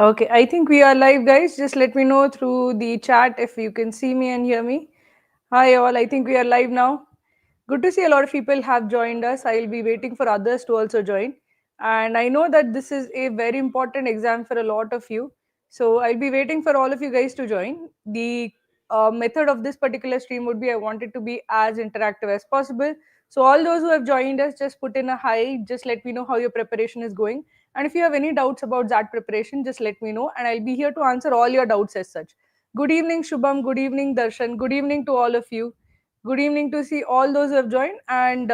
Okay, I think we are live, guys. Just let me know through the chat if you can see me and hear me. Hi, all. I think we are live now. Good to see a lot of people have joined us. I'll be waiting for others to also join. And I know that this is a very important exam for a lot of you. So I'll be waiting for all of you guys to join. The method of this particular stream would be I want it to be as interactive as possible. So all those who have joined us, just put in a hi. Just let me know how your preparation is going. And if you have any doubts about that preparation, just let me know. And I'll be here to answer all your doubts as such. Good evening, Shubham. Good evening, Darshan. Good evening to all of you. Good evening to see all those who have joined. And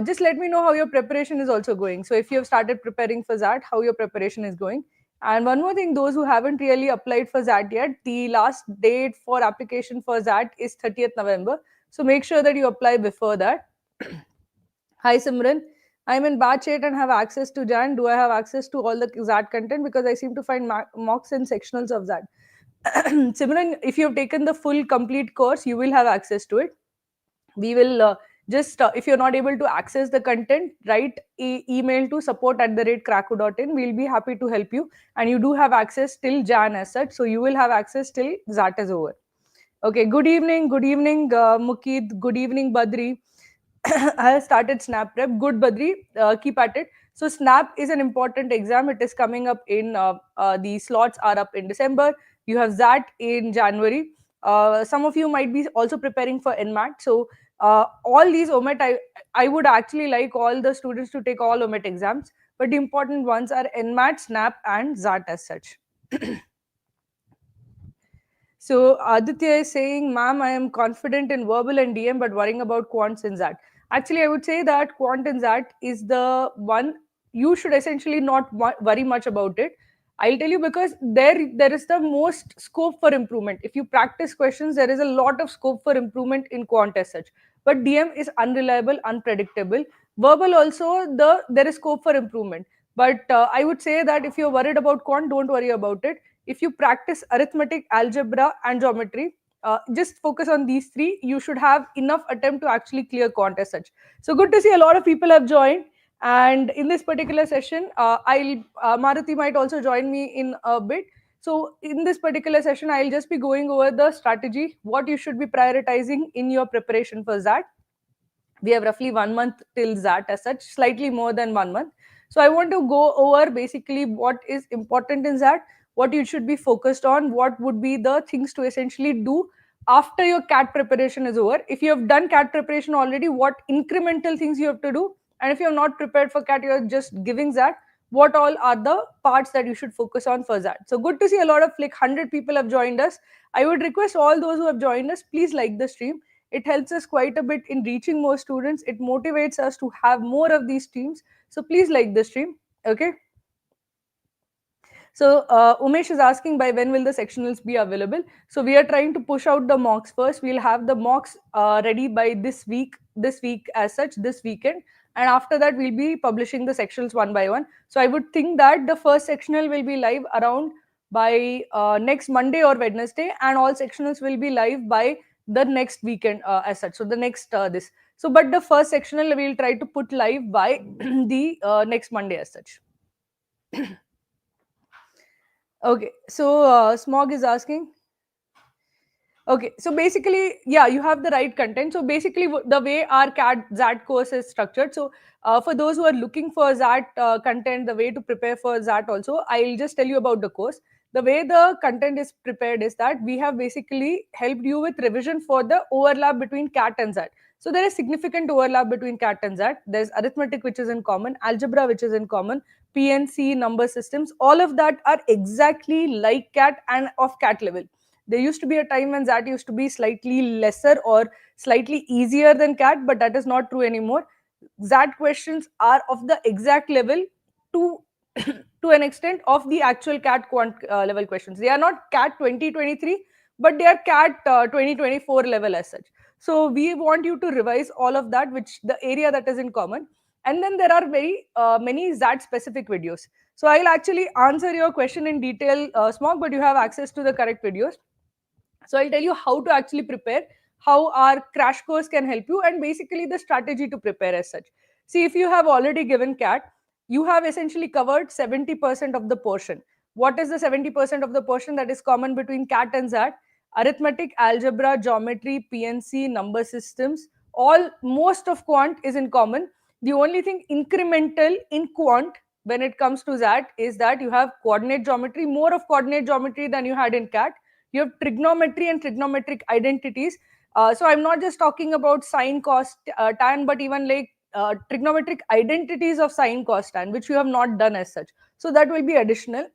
just let me know how your preparation is also going. So if you have started preparing for that, how your preparation is going. And one more thing, those who haven't really applied for that yet, the last date for application for that is 30th November. So make sure that you apply before that. Hi Simran, I'm in batch 8 and have access to Jan. Do I have access to all the XAT content? Because I seem to find mocks and sectionals of that. Simran, if you have taken the full complete course, you will have access to it. We will just if you're not able to access the content, write email to support@cracku.in. We'll be happy to help you, and you do have access till Jan as such, so you will have access till that is over. Okay, good evening, Mukid, good evening, Badri. I have started snap prep. Good, Badri, keep at it. So snap is an important exam. It is coming up in the slots are up in December. You have that in January. Some of you might be also preparing for NMAT. So all these OMET, I would actually like all the students to take all OMET exams, but the important ones are NMAT, SNAP, and ZAT as such. So Aditya is saying, ma'am, I am confident in verbal and DM, but worrying about quants and ZAT. Actually, I would say that quant and ZAT is the one you should essentially not worry much about it. I'll tell you because there is the most scope for improvement. If you practice questions, there is a lot of scope for improvement in quant as such. But DM is unreliable, unpredictable. Verbal also there is scope for improvement. But I would say that if you're worried about quant, don't worry about it. If you practice arithmetic, algebra, and geometry, just focus on these three, you should have enough attempt to actually clear quant as such. So good to see a lot of people have joined. And in this particular session, I'll Maruti might also join me in a bit. So in this particular session, I'll just be going over the strategy, what you should be prioritizing in your preparation for that. We have roughly 1 month till that as such, slightly more than 1 month. So I want to go over basically what is important in that, what you should be focused on, what would be the things to essentially do after your cat preparation is over. If you have done cat preparation already, what incremental things you have to do, and if you are not prepared for cat, you are just giving that, what all are the parts that you should focus on for that. So good to see a lot of like 100 people have joined us. I would request all those who have joined us, please like the stream. It helps us quite a bit in reaching more students. It motivates us to have more of these streams. So please like the stream. Okay. So Umesh is asking by when will the sectionals be available. So we are trying to push out the mocks first. We'll have the mocks ready by this week as such, this weekend. And after that, we'll be publishing the sectionals one by one. So I would think that the first sectional will be live around by next Monday or Wednesday, and all sectionals will be live by the next weekend as such. So the next this. So, but the first sectional we'll try to put live by the next Monday as such. Okay, so Smog is asking. Okay, so basically, yeah, you have the right content. So basically, the way our CAT ZAT course is structured. So for those who are looking for ZAT content, the way to prepare for ZAT also, I'll just tell you about the course. The way the content is prepared is that we have basically helped you with revision for the overlap between CAT and ZAT. So there is significant overlap between CAT and ZAT. There's arithmetic, which is in common, algebra, which is in common, PNC, number systems, all of that are exactly like CAT and of CAT level. There used to be a time when ZAT used to be slightly lesser or slightly easier than CAT, but that is not true anymore. ZAT questions are of the exact level to to an extent of the actual CAT quant level questions. They are not CAT 2023, but they are CAT 2024 level as such. So we want you to revise all of that, which the area that is in common. And then there are very many ZAT specific videos. So I'll actually answer your question in detail, Smog, but you have access to the correct videos. So I'll tell you how to actually prepare, how our crash course can help you, and basically the strategy to prepare as such. See, if you have already given CAT, you have essentially covered 70% of the portion. What is the 70% of the portion that is common between CAT and XAT? Arithmetic, algebra, geometry, PNC, number systems, all most of quant is in common. The only thing incremental in quant when it comes to XAT is that you have coordinate geometry, more of coordinate geometry than you had in CAT. You have trigonometry and trigonometric identities. So I'm not just talking about sine, cos, tan, but even like trigonometric identities of sine, cos, tan, which you have not done as such. So that will be additional.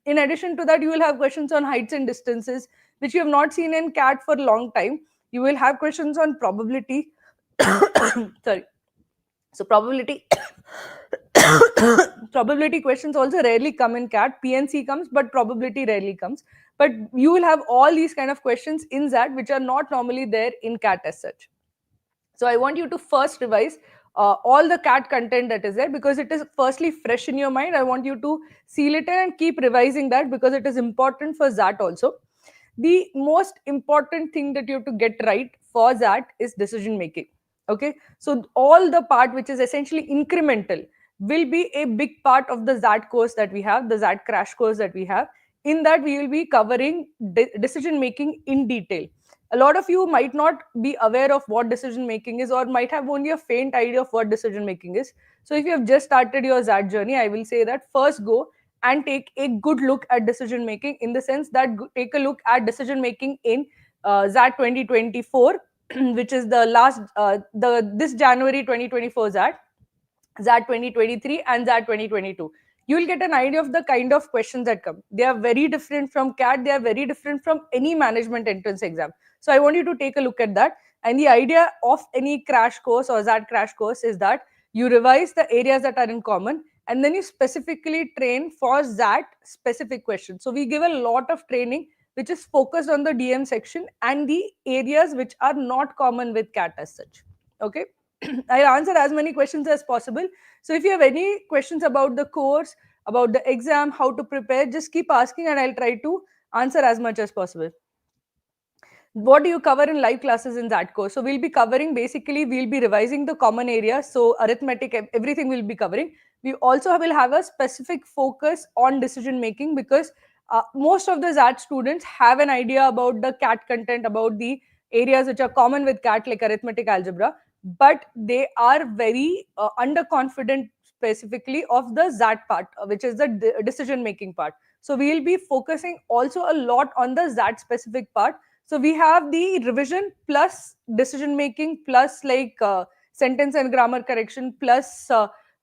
In addition to that, you will have questions on heights and distances, which you have not seen in CAT for a long time. You will have questions on probability. Sorry. So probability probability questions also rarely come in CAT. PNC comes, but probability rarely comes. But you will have all these kind of questions in XAT, which are not normally there in CAT as such. So I want you to first revise all the CAT content that is there, because it is firstly fresh in your mind. I want you to seal it in and keep revising that, because it is important for XAT also. The most important thing that you have to get right for XAT is decision making. Okay, so all the part which is essentially incremental will be a big part of the XAT course that we have, the XAT crash course that we have. In that, we will be covering decision making in detail. A lot of you might not be aware of what decision making is, or might have only a faint idea of what decision making is. So if you have just started your XAT journey, I will say that first go and take a good look at decision making, in the sense that take a look at decision making in XAT 2024, which is the last the this January 2024 XAT 2023 and XAT 2022. You will get an idea of the kind of questions that come. They are very different from CAT. They are very different from any management entrance exam. So I want you to take a look at that. And the idea of any crash course or XAT crash course is that you revise the areas that are in common, and then you specifically train for XAT specific questions. So we give a lot of training which is focused on the DM section and the areas which are not common with CAT as such. Okay. I'll answer as many questions as possible. So if you have any questions about the course, about the exam, how to prepare, just keep asking and I'll try to answer as much as possible. What do you cover in live classes in that course? So we'll be covering, basically we'll be revising the common areas. So arithmetic, everything we'll be covering. We also will have a specific focus on decision making, because most of the XAT students have an idea about the CAT content, about the areas which are common with CAT, like arithmetic, algebra, but they are very underconfident specifically of the XAT part, which is the decision making part. So we will be focusing also a lot on the XAT specific part. So we have the revision plus decision making plus like sentence and grammar correction plus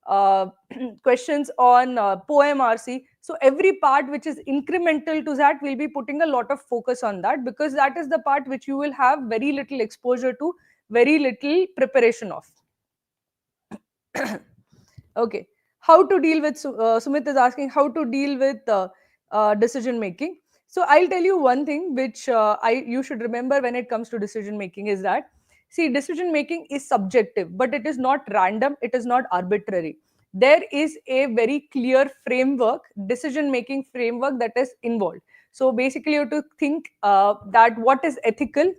uh, questions on poem RC. So every part which is incremental to that, we'll be putting a lot of focus on that, because that is the part which you will have very little exposure to, very little preparation of. Okay, how to deal with Sumit is asking how to deal with decision making. So I'll tell you one thing which you should remember when it comes to decision making is that, see, decision making is subjective, but it is not random, it is not arbitrary. There is a very clear framework, decision making framework, that is involved. So basically you have to think that what is ethical,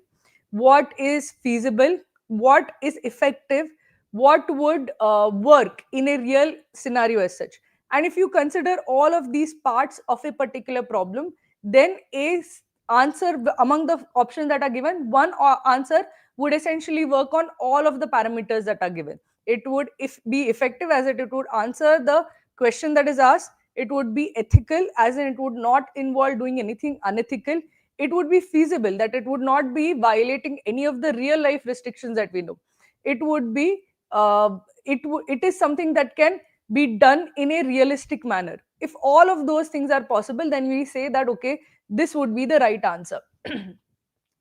what is feasible, what is effective, what would work in a real scenario as such. And if you consider all of these parts of a particular problem, then a answer among the options that are given, one answer would essentially work on all of the parameters that are given. It would be effective, as it would answer the question that is asked. It would be ethical, as in it would not involve doing anything unethical. It would be feasible, that it would not be violating any of the real life restrictions that we know. It would be it is something that can be done in a realistic manner. If all of those things are possible, then we say that okay, this would be the right answer.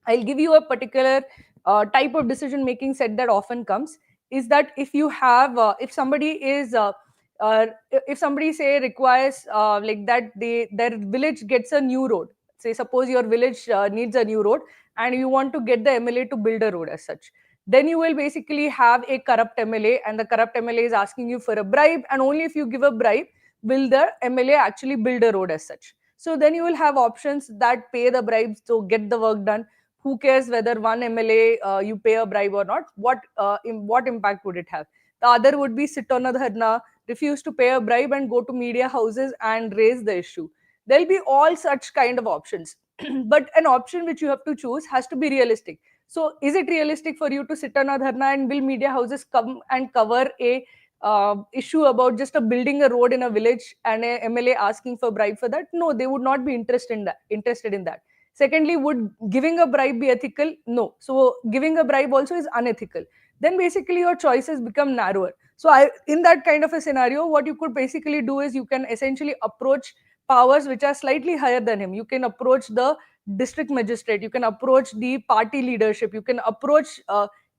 I'll give you a particular type of decision making set that often comes, is that if you have if somebody is uh, if somebody say requires like that their village gets a new road. Say suppose your village needs a new road, and you want to get the MLA to build a road as such. Then you will basically have a corrupt MLA, and the corrupt MLA is asking you for a bribe, and only if you give a bribe will the MLA actually build a road as such. So then you will have options that pay the bribes to get the work done. Who cares whether one MLA you pay a bribe or not? What impact would it have? The other would be sit on a dharna, refuse to pay a bribe, and go to media houses and raise the issue. There'll be all such kind of options. But an option which you have to choose has to be realistic. So is it realistic for you to sit on a dharna and will media houses come and cover a issue about just a building a road in a village and a MLA asking for bribe for that? No, they would not be interested in that. Secondly, would giving a bribe be ethical? No. So giving a bribe also is unethical. Then basically your choices become narrower. So in that kind of a scenario, what you could basically do is you can essentially approach powers which are slightly higher than him. You can approach the district magistrate, you can approach the party leadership, you can approach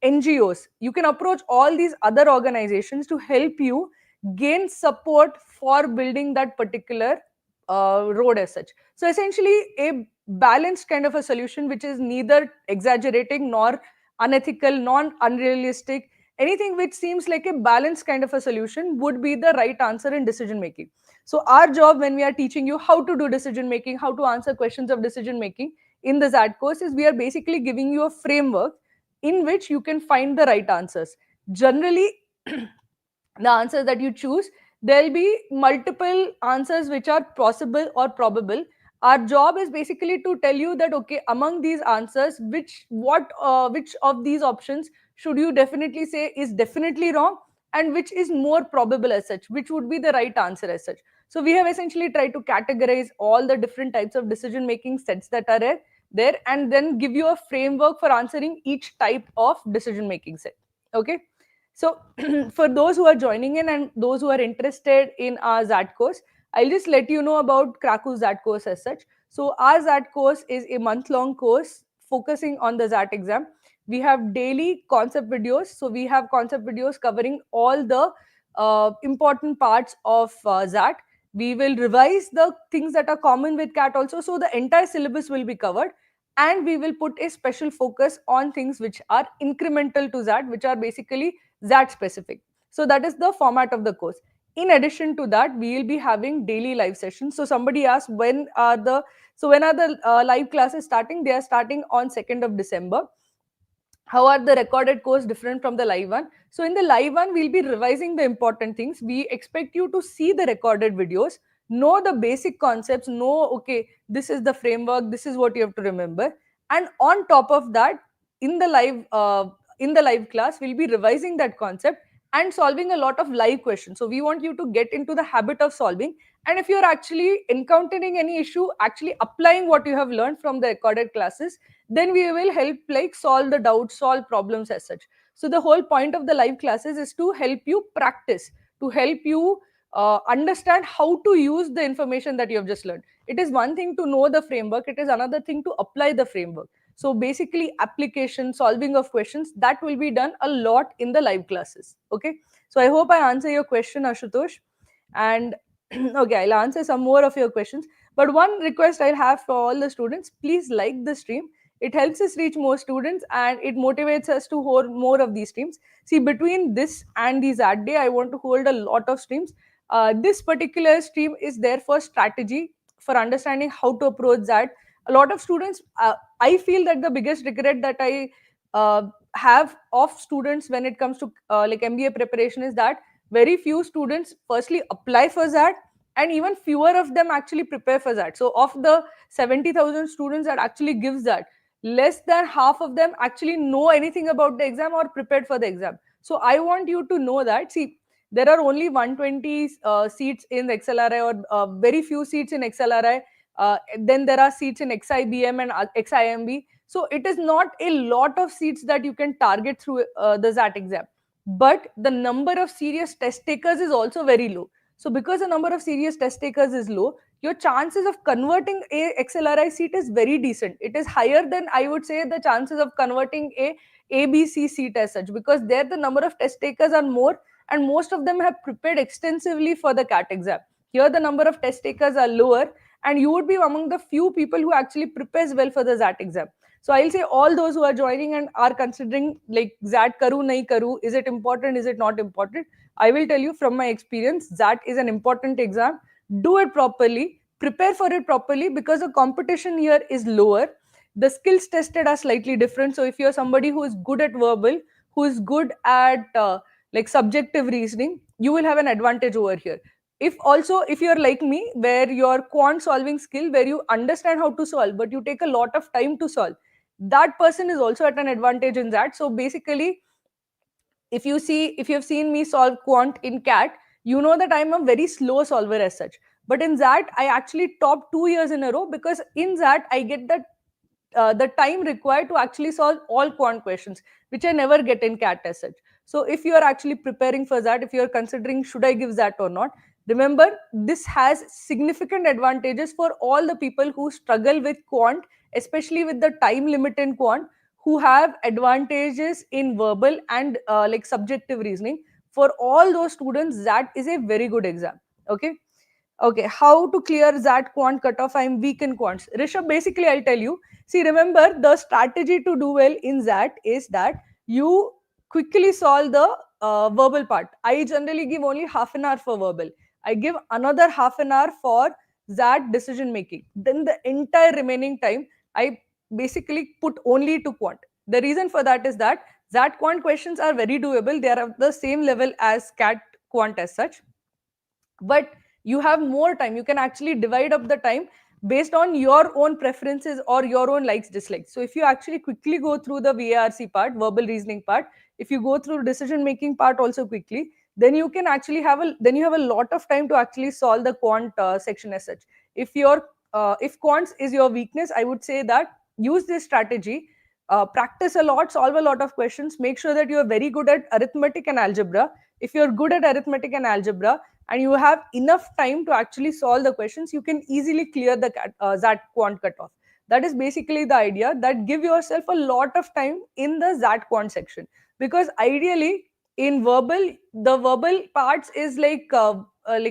NGOs, you can approach all these other organizations to help you gain support for building that particular road as such. So essentially, a balanced kind of a solution which is neither exaggerating nor unethical, non unrealistic, anything which seems like a balanced kind of a solution would be the right answer in decision making. So our job when we are teaching you how to do decision making, how to answer questions of decision making in the ZAT course is we are basically giving you a framework in which you can find the right answers. Generally, the answers that you choose, there'll be multiple answers which are possible or probable. Our job is basically to tell you that okay, among these answers, which of these options should you definitely say is definitely wrong, and which is more probable as such, which would be the right answer as such. So we have essentially tried to categorize all the different types of decision making sets that are there, and then give you a framework for answering each type of decision making set. Okay. So for those who are joining in and those who are interested in our ZAT course, I'll just let you know about Cracku ZAT course as such. So our ZAT course is a month-long course focusing on the ZAT exam. We have daily concept videos. So we have concept videos covering all the important parts of ZAT. We will revise the things that are common with CAT also. So the entire syllabus will be covered. And we will put a special focus on things which are incremental to ZAT, which are basically ZAT specific. So that is the format of the course. In addition to that, we will be having daily live sessions. So somebody asked when are the live classes starting? They are starting on 2nd of December. How are the recorded course different from the live one? So in the live one, we'll be revising the important things. We expect you to see the recorded videos, know the basic concepts, know okay, this is the framework, this is what you have to remember. And on top of that, in the live class, we'll be revising that concept and solving a lot of live questions. So we want you to get into the habit of solving, and if you're actually encountering any issue, actually applying what you have learned from the recorded classes, then we will help like solve the doubts, solve problems as such. So the whole point of the live classes is to help you practice, to help you understand how to use the information that you have just learned. It is one thing to know the framework, it is another thing to apply the framework. So basically application, solving of questions, that will be done a lot in the live classes. Okay, so I hope I answer your question, Ashutosh. And okay, I'll answer some more of your questions, but one request I'll have for all the students, please like the stream. It helps us reach more students and it motivates us to hold more of these streams. See, between this and the ZAT day, I want to hold a lot of streams. This particular stream is there for strategy, for understanding how to approach ZAT. A lot of students, I feel that the biggest regret that I have of students when it comes to like MBA preparation is that very few students firstly apply for ZAT, and even fewer of them actually prepare for ZAT. So of the 70,000 students that actually gives ZAT, less than half of them actually know anything about the exam or prepared for the exam. So I want you to know that, see, there are only 120 seats in XLRI, or very few seats in XLRI. Then there are seats in XIBM and XIMB. So it is not a lot of seats that you can target through the ZAT exam. But the number of serious test takers is also very low. So because the number of serious test takers is low, your chances of converting a XLRI seat is very decent. It is higher than, I would say, the chances of converting a ABC seat as such, because there the number of test takers are more and most of them have prepared extensively for the CAT exam. Here the number of test takers are lower and you would be among the few people who actually prepares well for the ZAT exam. So I'll say all those who are joining and are considering like ZAT karu, nahi karu, is it important, is it not important? I will tell you from my experience, ZAT is an important exam. Do it properly, prepare for it properly, because the competition here is lower. The skills tested are slightly different. So if you're somebody who is good at verbal, who is good at like subjective reasoning, you will have an advantage over here. If you're like me, where your quant solving skill, where you understand how to solve but you take a lot of time to solve, that person is also at an advantage in that. So basically, if you've seen me solve quant in cat, you know that I'm a very slow solver as such. But in that, I actually top 2 years in a row, because in that I get the time required to actually solve all quant questions, which I never get in cat as such. So if you are actually preparing for that, if you are considering should I give that or not, remember, this has significant advantages for all the people who struggle with quant, especially with the time limit in quant, who have advantages in verbal and like subjective reasoning. For all those students, that is a very good exam. Okay. Okay, how to clear that quant cutoff? I'm weak in quants. Rishabh, basically, I'll tell you. See, remember, the strategy to do well in that is that you quickly solve the verbal part. I generally give only half an hour for verbal. I give another half an hour for that decision making. Then the entire remaining time, I basically put only to quant. The reason for that is that quant questions are very doable. They are of the same level as cat quant as such, but you have more time. You can actually divide up the time based on your own preferences or your own likes dislikes. So if you actually quickly go through the VARC part, verbal reasoning part, if you go through decision making part also quickly, then you can actually then you have a lot of time to actually solve the quant section as such. If quants is your weakness, I would say that use this strategy. Practice a lot, solve a lot of questions, make sure that you are very good at arithmetic and algebra. If you're good at arithmetic and algebra, and you have enough time to actually solve the questions, you can easily clear the ZAT quant cutoff. That is basically the idea, that give yourself a lot of time in the ZAT quant section, because ideally in verbal, the verbal parts is like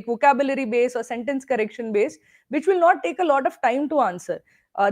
vocabulary based or sentence correction based, which will not take a lot of time to answer.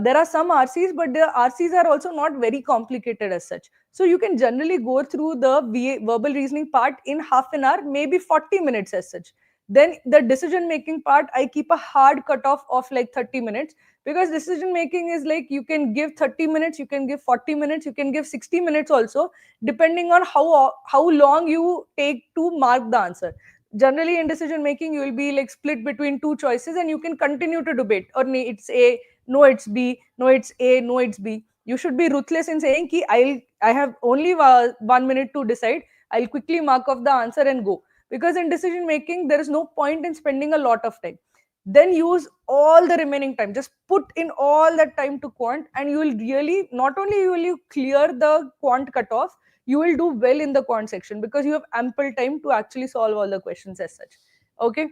There are some RCs, but the RCs are also not very complicated as such. So you can generally go through the verbal reasoning part in half an hour, maybe 40 minutes as such. Then the decision making part, I keep a hard cutoff of like 30 minutes, because decision making is like you can give 30 minutes, you can give 40 minutes, you can give 60 minutes also, depending on how long you take to mark the answer. Generally in decision making, you will be like split between two choices, and you can continue to debate, or it's A, no it's B, no it's A, no it's B. You should be ruthless in saying ki I have only 1 minute to decide, I'll quickly mark off the answer and go. Because in decision making, there is no point in spending a lot of time. Then use all the remaining time, just put in all that time to quant, and you will really, not only will you clear the quant cutoff, you will do well in the quant section, because you have ample time to actually solve all the questions as such. Okay.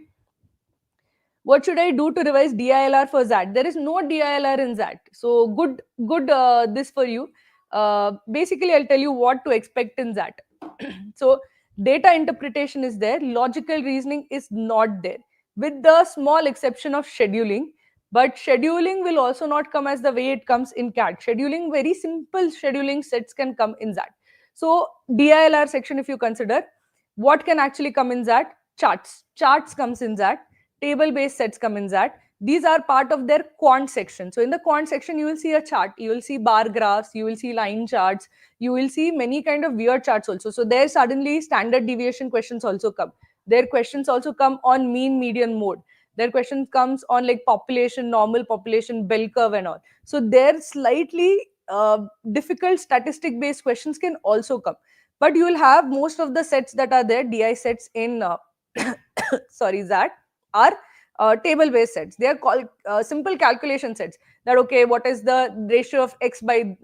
What should I do to revise DILR for ZAT? There is no DILR in ZAT. So good this for you. Basically, I'll tell you what to expect in ZAT. So data interpretation is there, logical reasoning is not there, with the small exception of scheduling. But scheduling will also not come as the way it comes in CAT. Scheduling, very simple scheduling sets can come in ZAT. So DILR section, if you consider, what can actually come in ZAT? Charts comes in ZAT, table based sets come in that. These are part of their quant section. So in the quant section, you will see a chart, you will see bar graphs, you will see line charts, you will see many kind of weird charts also. So there suddenly standard deviation questions also come. Their questions also come on mean median mode. Their question comes on like population, normal population, bell curve and all. So there slightly difficult statistic based questions can also come. But you will have most of the sets that are there, DI sets in sorry, that are table based sets. They are called simple calculation sets, that okay, what is the ratio of x by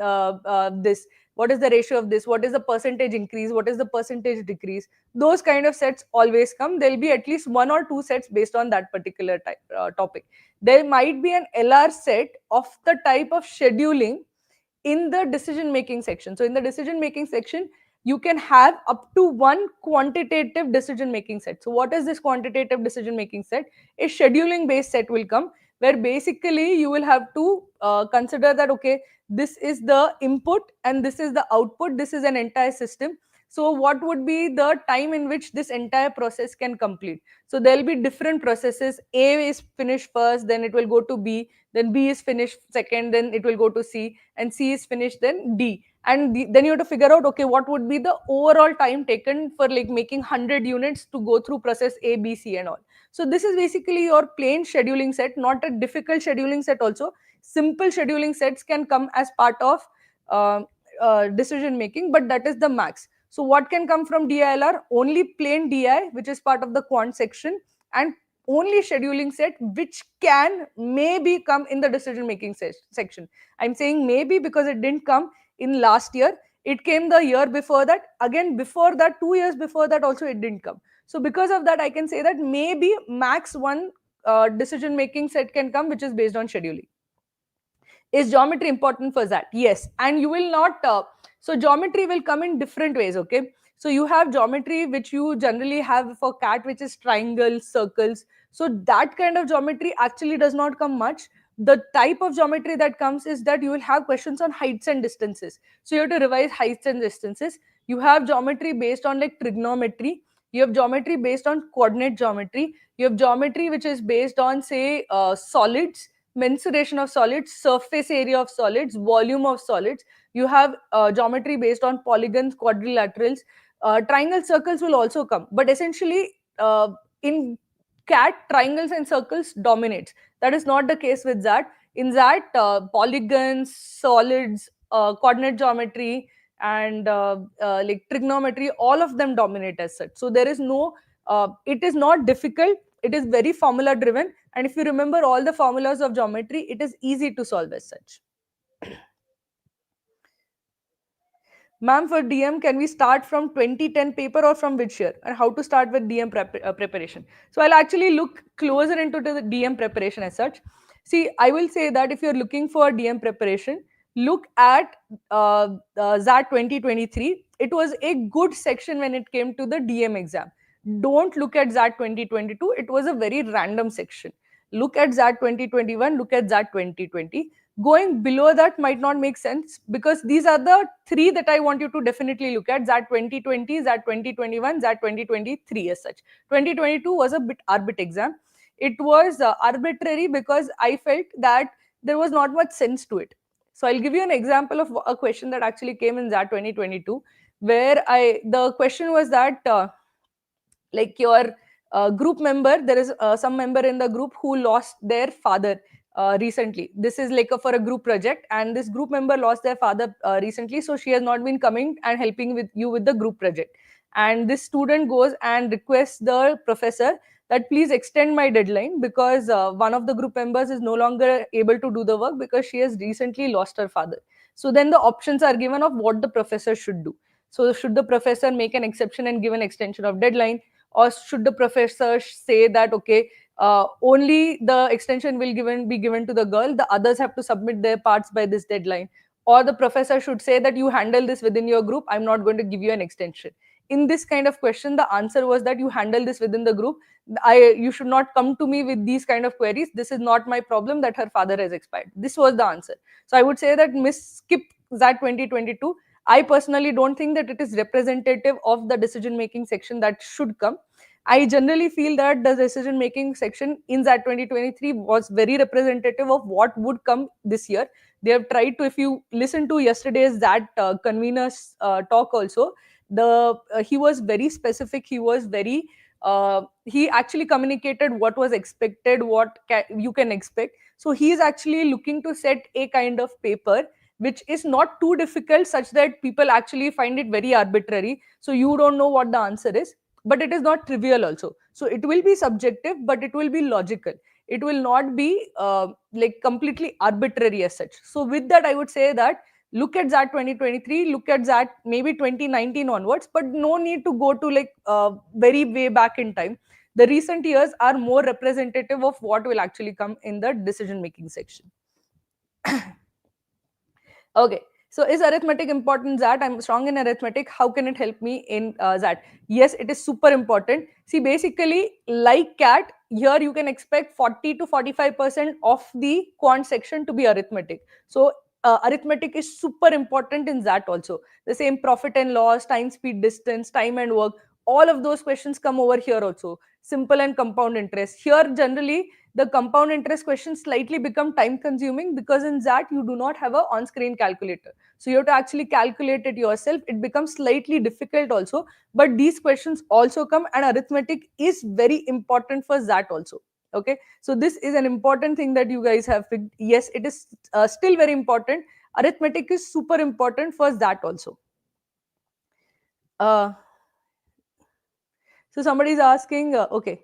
this, what is the ratio of this, what is the percentage increase, what is the percentage decrease. Those kind of sets always come. There will be at least one or two sets based on that particular topic. There might be an LR set of the type of scheduling in the decision making section. So in the decision making section, you can have up to one quantitative decision making set. So what is this quantitative decision making set? A scheduling based set will come, where basically you will have to consider that okay, this is the input and this is the output, this is an entire system. So what would be the time in which this entire process can complete? So there will be different processes. A is finished first, then it will go to B, then B is finished second, then it will go to C, and C is finished, then D. And then you have to figure out okay, what would be the overall time taken for like making 100 units to go through process A, B, C and all. So this is basically your plain scheduling set, not a difficult scheduling set also. Simple scheduling sets can come as part of uh, decision making, but that is the max. So what can come from DILR? Only plain DI, which is part of the quant section, and only scheduling set which can maybe come in the decision making section. I'm saying maybe because it didn't come in last year. It came the year before that. Again, before that, 2 years before that also it didn't come. So because of that, I can say that maybe max one decision making set can come, which is based on scheduling. Is geometry important for that? Yes. And you will not so geometry will come in different ways, okay? So you have geometry which you generally have for cat, which is triangles, circles. So that kind of geometry actually does not come much. The type of geometry that comes is that you will have questions on heights and distances, so you have to revise heights and distances. You have geometry based on like trigonometry. You have geometry based on coordinate geometry. You have geometry which is based on, say, solids, mensuration of solids, surface area of solids, volume of solids. You have geometry based on polygons, quadrilaterals. Triangle, circles will also come, but essentially in cat, triangles and circles dominates. That is not the case with that. In that, polygons, solids, coordinate geometry, and like trigonometry, all of them dominate as such. So there is no it is not difficult. It is very formula driven, and if you remember all the formulas of geometry, it is easy to solve as such. Ma'am, for DM, can we start from 2010 paper or from which year? And how to start with DM preparation? So I'll actually look closer into the DM preparation as such. See, I will say that if you're looking for DM preparation, look at XAT 2023. It was a good section when it came to the DM exam. Don't look at XAT 2022. It was a very random section. Look at XAT 2021. Look at XAT 2020. Going below that might not make sense, because these are the three that I want you to definitely look at: XAT 2020, XAT 2021, XAT 2023 as such. 2022 was a bit arbit exam. It was arbitrary because I felt that there was not much sense to it. So I'll give you an example of a question that actually came in XAT 2022, where the question was that like your group member, there is some member in the group who lost their father recently. This is like for a group project, and this group member lost their father recently, so she has not been coming and helping with you with the group project. And this student goes and requests the professor that please extend my deadline, because one of the group members is no longer able to do the work because she has recently lost her father. So then the options are given of what the professor should do. So should the professor make an exception and give an extension of deadline, or should the professor say that okay, only the extension will be given to the girl, the others have to submit their parts by this deadline? Or the professor should say that you handle this within your group, I'm not going to give you an extension. In this kind of question, the answer was that you handle this within the group. You should not come to me with these kind of queries. This is not my problem that her father has expired. This was the answer. So I would say that miss skip that 2022. I personally don't think that it is representative of the decision making section that should come. I generally feel that the decision making section in that 2023 was very representative of what would come this year. They have tried to, if you listen to yesterday's that convener's talk also, the he was very specific. He was very he actually communicated what was expected, you can expect. So he is actually looking to set a kind of paper which is not too difficult, such that people actually find it very arbitrary, so you don't know what the answer is. But it is not trivial also, so it will be subjective, but it will be logical. It will not be like completely arbitrary as such. So with that, I would say that look at that 2023, look at that maybe 2019 onwards, but no need to go to like very way back in time. The recent years are more representative of what will actually come in the decision making section. Okay. So is arithmetic important? That I'm strong in arithmetic. How can it help me in that? Yes, it is super important. See, basically, like cat, here you can expect 40 to 45% of the quant section to be arithmetic. So arithmetic is super important in that also. The same profit and loss, time, speed, distance, time and work. all of those questions come over here also. Simple and compound interest. Here, generally, the compound interest questions slightly become time consuming because in that you do not have a on screen calculator. So you have to actually calculate it yourself. It becomes slightly difficult also. But these questions also come, and arithmetic is very important for that also. Okay, so this is an important thing that you guys have picked. Yes, it is still very important. Arithmetic is super important for that also. Uh, so somebody is asking, okay,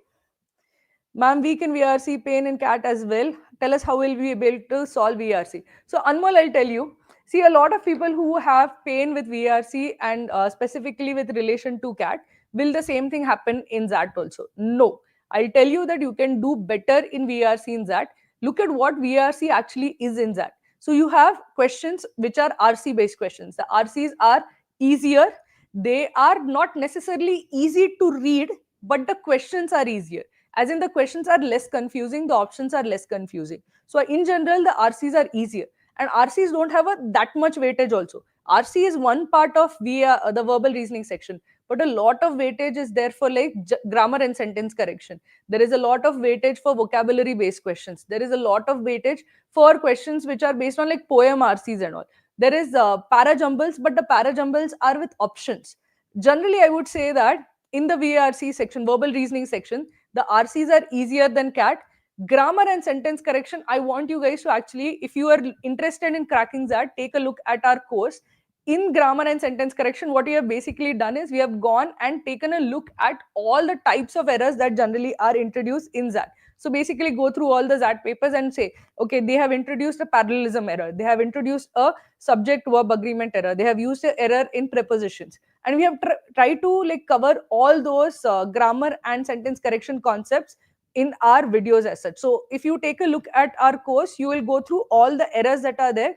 ma'am, weak in VRC, pain in CAT as well. Tell us how will we be able to solve VRC. So Anmol, I'll tell you. See, a lot of people who have pain with VRC and specifically with relation to CAT, will the same thing happen in ZAT also? No. I'll tell you that you can do better in VRC in ZAT. Look at what VRC actually is in ZAT. So you have questions which are RC based questions. The RCs are easier. They are not necessarily easy to read, but the questions are easier, as in the questions are less confusing, the options are less confusing. So in general, the RCs are easier, and RCs don't have that much weightage also. RC is one part of the verbal reasoning section, but a lot of weightage is there for like grammar and sentence correction. There is a lot of weightage for vocabulary based questions. There is a lot of weightage for questions which are based on like poem RCs and all. There is para jumbles, but the para jumbles are with options. Generally, I would say that in the VRC section, verbal reasoning section, the RCs are easier than CAT. Grammar and sentence correction, I want you guys to actually, if you are interested in cracking that, take a look at our course. In grammar and sentence correction, what we have basically done is we have gone and taken a look at all the types of errors that generally are introduced in ZAT. So basically go through all the ZAT papers and say, okay, they have introduced a parallelism error. They have introduced a subject verb agreement error. They have used an error in prepositions. And we have tried to like cover all those grammar and sentence correction concepts in our videos as such. So if you take a look at our course, you will go through all the errors that are there,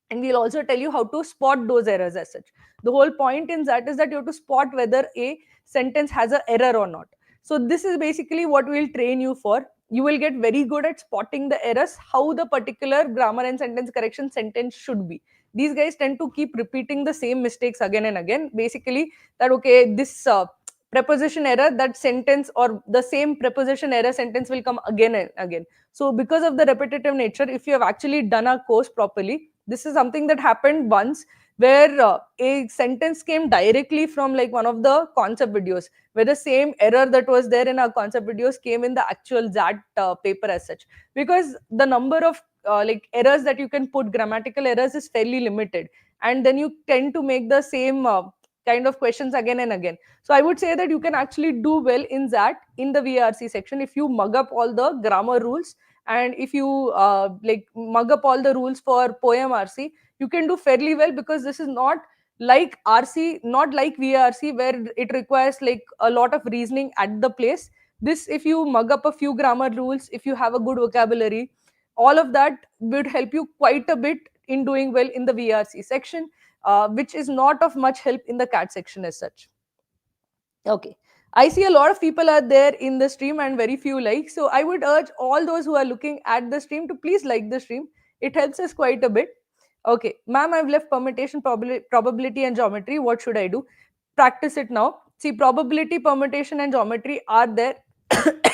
and we'll also tell you how to spot those errors as such. The whole point in that is that you have to spot whether a sentence has an error or not. So this is basically what we'll train you for. You will get very good at spotting the errors, how the particular grammar and sentence correction sentence should be. These guys tend to keep repeating the same mistakes again and again. Basically, that okay, this preposition error, that sentence or the same preposition error sentence will come again and again. So because of the repetitive nature, if you have actually done a course properly, this is something that happened once, where a sentence came directly from like one of the concept videos, where the same error that was there in our concept videos came in the actual ZAT paper as such. Because the number of like errors that you can put, grammatical errors, is fairly limited, and then you tend to make the same kind of questions again and again. So I would say that you can actually do well in that, in the VRC section, if you mug up all the grammar rules, and if you like mug up all the rules for poem RC, you can do fairly well, because this is not like RC, not like VRC, where it requires like a lot of reasoning at the place. This, if you mug up a few grammar rules, if you have a good vocabulary, all of that would help you quite a bit in doing well in the VRC section, which is not of much help in the CAT section as such. Okay. I see a lot of people are there in the stream and very few likes. So I would urge all those who are looking at the stream to please like the stream. It helps us quite a bit. Okay. Ma'am, I've left permutation, probability and geometry. What should I do? Practice it now. See, probability, permutation and geometry are there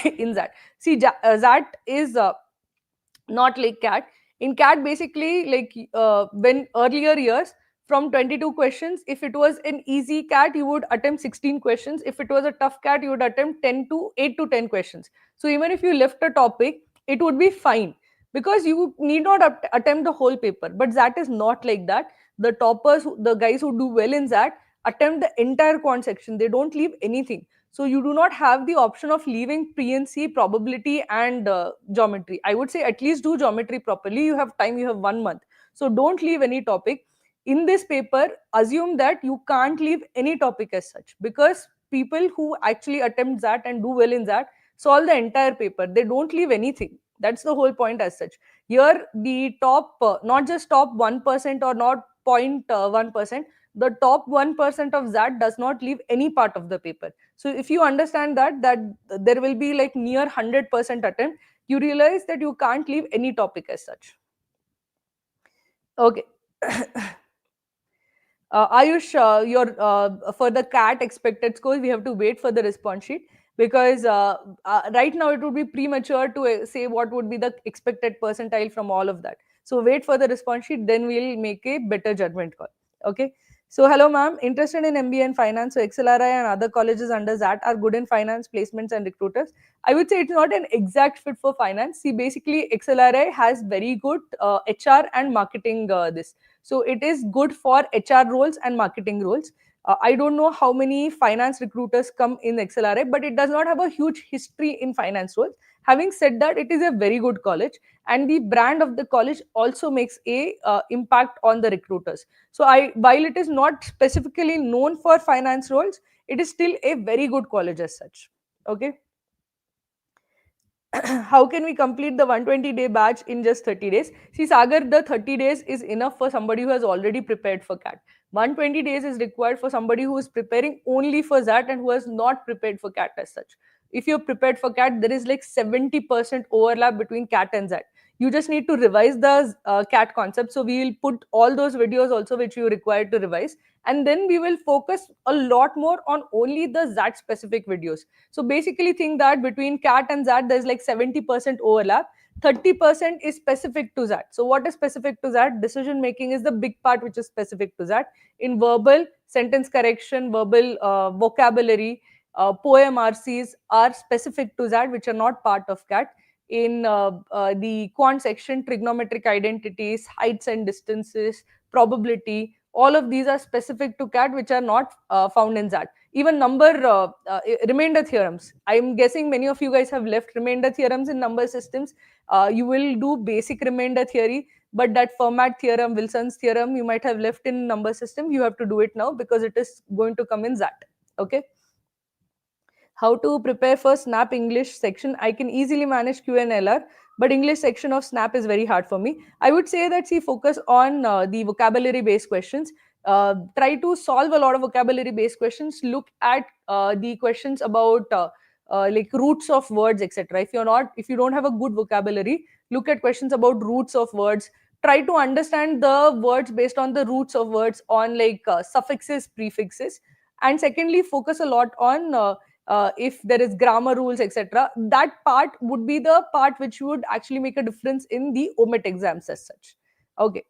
in that. See, that is not like CAT. In CAT, basically, like when earlier years, from 22 questions, if it was an easy CAT, you would attempt 16 questions. If it was a tough CAT, you would attempt 10 to 8 to 10 questions. So even if you left a topic, it would be fine, because you need not attempt the whole paper. But that is not like that. The toppers, the guys who do well in that, attempt the entire quant section. They don't leave anything. So you do not have the option of leaving PNC, probability and geometry. I would say at least do geometry properly. You have time, you have 1 month. So don't leave any topic. In this paper, assume that you can't leave any topic as such, because people who actually attempt that and do well in that solve the entire paper. They don't leave anything. That's the whole point as such. Here, the top, not just top 1% or not 0.1%, the top 1% of that does not leave any part of the paper. So if you understand that there will be like near 100% attempt, you realize that you can't leave any topic as such. Okay. Ayush, your for the CAT expected score, we have to wait for the response sheet, because right now it would be premature to say what would be the expected percentile from all of that. So wait for the response sheet, then we'll make a better judgment call. Okay. So hello, ma'am. Interested in MBA and finance. So XLRI and other colleges under that are good in finance placements and recruiters. I would say it's not an exact fit for finance. See, basically XLRI has very good HR and marketing this, so it is good for HR roles and marketing roles. I don't know how many finance recruiters come in XLRI, but it does not have a huge history in finance roles. Having said that, it is a very good college, and the brand of the college also makes a impact on the recruiters. So while it is not specifically known for finance roles, it is still a very good college as such. Okay. How can we complete the 120-day batch in just 30 days? See, Sagar, the 30 days is enough for somebody who has already prepared for CAT. 120 days is required for somebody who is preparing only for that and who has not prepared for CAT as such. If you're prepared for CAT, there is like 70% overlap between CAT and ZAT. You just need to revise the CAT concept. So we will put all those videos also which you require to revise. And then we will focus a lot more on only the ZAT specific videos. So basically think that between CAT and ZAT, there's like 70% overlap. 30% is specific to ZAT. So what is specific to ZAT? Decision making is the big part which is specific to ZAT. In verbal, sentence correction, verbal vocabulary, poem RCs are specific to ZAT, which are not part of CAT. In the quant section, trigonometric identities, heights and distances, probability, all of these are specific to CAT, which are not found in ZAT. Even number remainder theorems, I'm guessing many of you guys have left remainder theorems in number systems. You will do basic remainder theory, but that Fermat theorem, Wilson's theorem, you might have left in number system. You have to do it now because it is going to come in ZAT. Okay. How to prepare for Snap English section? I can easily manage Q and LR, but English section of Snap is very hard for me. I would say that, see, focus on the vocabulary based questions. Try to solve a lot of vocabulary based questions. Look at the questions about like roots of words, etc. If you don't have a good vocabulary, look at questions about roots of words. Try to understand the words based on the roots of words, on like suffixes, prefixes. And secondly, focus a lot on if there is grammar rules, etc. That part would be the part which would actually make a difference in the omit exams as such. Okay.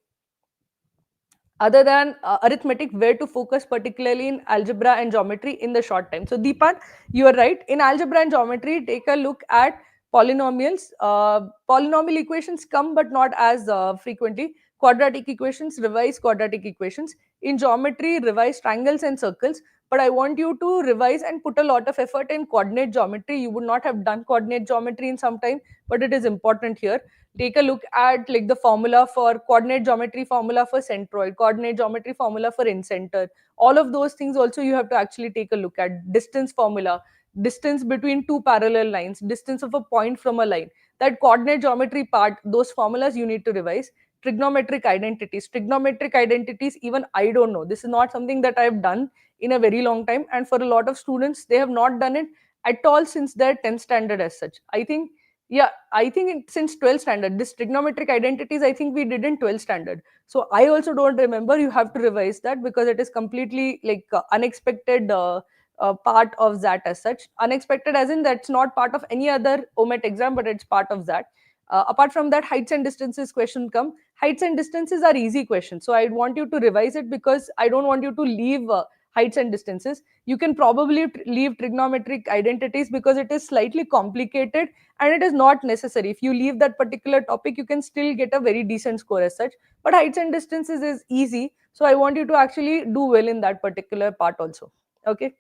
Other than arithmetic, where to focus particularly in algebra and geometry in the short time? So Deepan, you are right. In algebra and geometry, take a look at polynomials. Polynomial equations come but not as frequently. Quadratic equations, revise quadratic equations. In geometry, revise triangles and circles. But I want you to revise and put a lot of effort in coordinate geometry. You would not have done coordinate geometry in some time, but it is important here. Take a look at like the formula for coordinate geometry, formula for centroid, coordinate geometry formula for incenter. All of those things also you have to actually take a look at. Distance formula, distance between two parallel lines, distance of a point from a line. That coordinate geometry part, those formulas you need to revise. Trigonometric identities, even I don't know. This is not something that I have done in a very long time, and for a lot of students they have not done it at all since their 10th standard as such. I think, yeah, I think since 12th standard, this trigonometric identities, I think we did in 12th standard. So I also don't remember. You have to revise that because it is completely like unexpected part of that as such. Unexpected as in that's not part of any other OMET exam, but it's part of that. Apart from that, heights and distances question come. Heights and distances are easy questions. So I want you to revise it because I don't want you to leave heights and distances. You can probably leave trigonometric identities because it is slightly complicated and it is not necessary. If you leave that particular topic, you can still get a very decent score as such. But heights and distances is easy. So I want you to actually do well in that particular part also. Okay.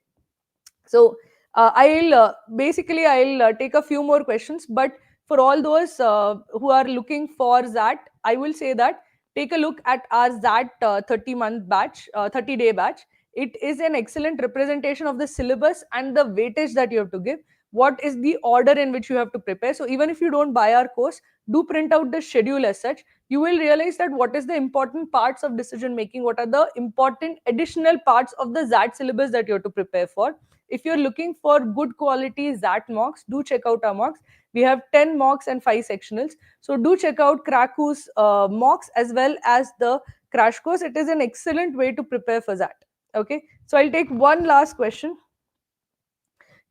So I'll take a few more questions, but for all those who are looking for ZAT, I will say that take a look at our ZAT 30-month batch, 30-day batch. It is an excellent representation of the syllabus and the weightage that you have to give. What is the order in which you have to prepare? So even if you don't buy our course, do print out the schedule as such. You will realize that what is the important parts of decision making, what are the important additional parts of the ZAT syllabus that you have to prepare for. If you're looking for good quality ZAT mocks, do check out our mocks. We have 10 mocks and 5 sectionals. So do check out Cracku's mocks as well as the crash course, it is an excellent way to prepare for that. Okay, so I'll take one last question.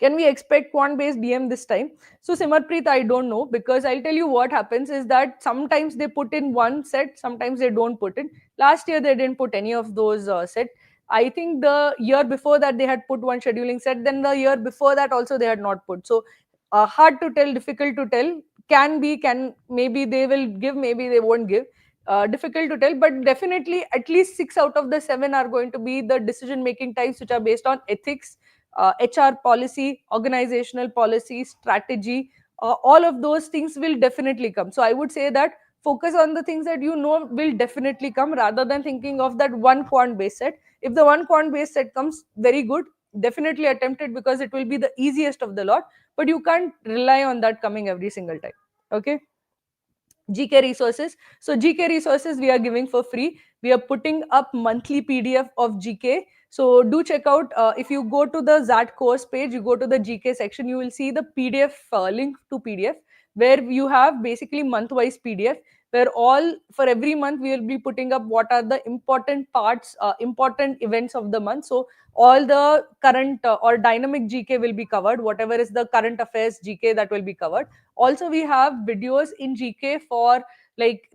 Can we expect quant based DM this time? So Simarpreet, I don't know, because I'll tell you what happens is that sometimes they put in one set, sometimes they don't put in. Last year they didn't put any of those set. I think the year before that they had put one scheduling set. Then the year before that also they had not put. So hard to tell, difficult to tell. Can be, can, maybe they will give, maybe they won't give. Difficult to tell, but definitely at least 6 out of the 7 are going to be the decision making types which are based on ethics, HR policy, organizational policy, strategy. All of those things will definitely come. So I would say that focus on the things that you know will definitely come, rather than thinking of that one quant base set. If the one quant base set comes, very good, definitely attempt it, because it will be the easiest of the lot, but you can't rely on that coming every single time. Okay. GK resources. So GK resources we are giving for free. We are putting up monthly PDF of GK. So do check out. If you go to the XAT course page, you go to the GK section, you will see the PDF link to PDF, where you have basically month-wise PDF, where all for every month we will be putting up what are the important parts, important events of the month. So all the current or dynamic GK will be covered. Whatever is the current affairs GK, that will be covered. Also we have videos in GK for like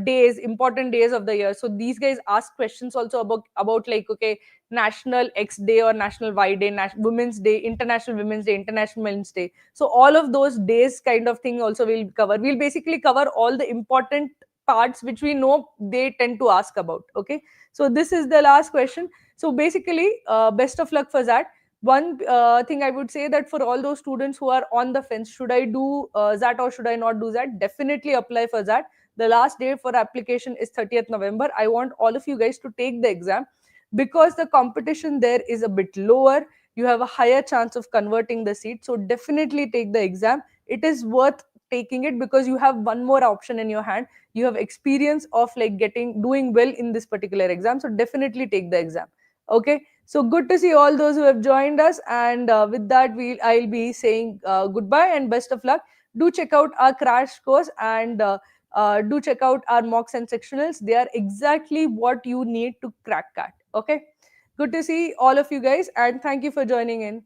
days, important days of the year. So these guys ask questions also about like, okay, national X day or national Y day, women's day, international women's day, international men's day. So all of those days kind of thing also we'll cover. We'll basically cover all the important parts which we know they tend to ask about. Okay, so this is the last question. So basically best of luck for that. One thing I would say, that for all those students who are on the fence, should I do that or should I not do that, definitely apply for that. The last date for application is 30th November. I want all of you guys to take the exam, because the competition there is a bit lower. You have a higher chance of converting the seat, so definitely take the exam. It is worth taking it, because you have one more option in your hand. You have experience of like doing well in this particular exam, so definitely take the exam. Okay, so good to see all those who have joined us. And with that, I'll be saying goodbye and best of luck. Do check out our crash course, and do check out our mocks and sectionals. They are exactly what you need to crack CAT. Okay, good to see all of you guys, and thank you for joining in.